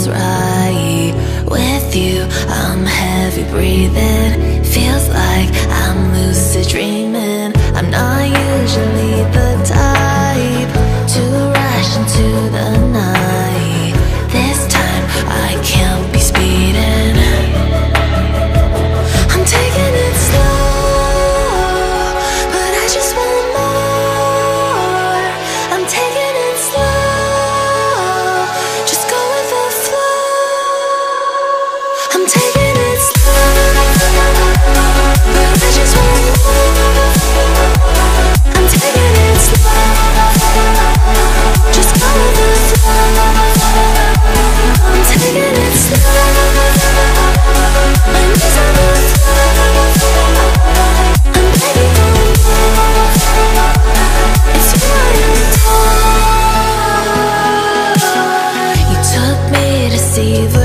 feels right. With you, I'm heavy breathing. Feels like I'm lucid dreaming. I'm not usually the type to rush into the night. This time I can't be speeding. I'm taking it slow, but I just want more. I'm taking it slow, just go with the flow. I'm taking it slow, but I just want more. I'm taking it slow, just go with the flow. I'm taking it slow, my knees on the floor. I'm begging for more. It's you I adore. You took me to see the